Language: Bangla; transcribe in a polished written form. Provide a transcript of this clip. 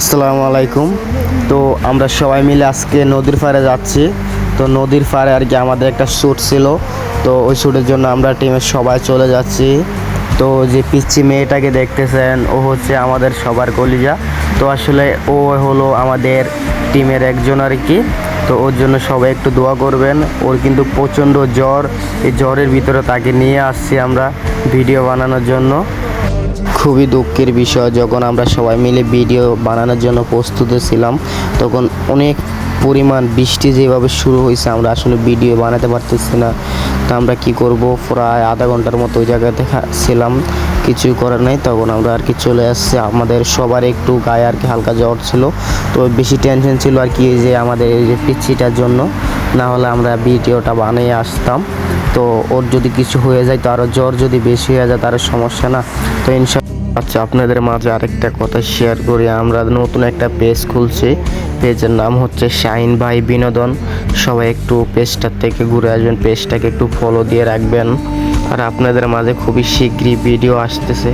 আসসালামু আলাইকুম। তো আমরা সবাই মিলে আজকে নদীর পাড়ে যাচ্ছি। তো নদীর পাড়ে আর কি আমাদের একটা শ্যুট ছিল, তো ওই শ্যুটের জন্য আমরা টিমের সবাই চলে যাচ্ছি। তো যে পিচ্ছি মেয়েটাকে দেখতেছেন, ও হচ্ছে আমাদের সবার কলিজা। তো আসলে ও হলো আমাদের টিমের একজন আর কি। তো ওর জন্য সবাই একটু দোয়া করবেন। ওর কিন্তু প্রচণ্ড জ্বর, এই জ্বরের ভিতরে তাকে নিয়ে আসছি আমরা ভিডিও বানানোর জন্য। খুবই দুঃখের বিষয়, যখন আমরা সবাই মিলে ভিডিও বানানোর জন্য প্রস্তুত ছিলাম, তখন অনেক পরিমাণ বৃষ্টি যেভাবে শুরু হয়েছে, আমরা আসলে ভিডিও বানাতে পারতেছি না। তো আমরা কি করব, প্রায় আধা ঘন্টার মতো ওই জায়গাতে ছিলাম, কিছুই করার নাই। তখন আমরা আর কি চলে আসছি। আমাদের সবার একটু গায়ে আর কি হালকা জ্বর ছিল, তো বেশি টেনশন ছিল আর কি যে আমাদের এই যে পিচ্ছিটার জন্য, না হলে আমরা ভিডিওটা বানিয়ে আসতাম। তো ওর যদি কিছু হয়ে যায়, তো আরও জ্বর যদি বেশি হয়ে যায় তার সমস্যা না। তো আচ্ছা, আপনাদের মাঝে আরেকটা কথা শেয়ার করি। আমরা নতুন একটা পেজ খুলছি, পেজের নাম হচ্ছে শাহিন ভাই বিনোদন। সবাই একটু পেজটার থেকে ঘুরে আসবেন, পেজটাকে একটু ফলো দিয়ে রাখবেন। আর আপনাদের মাঝে খুবই শীঘ্রই ভিডিও আসতেছে।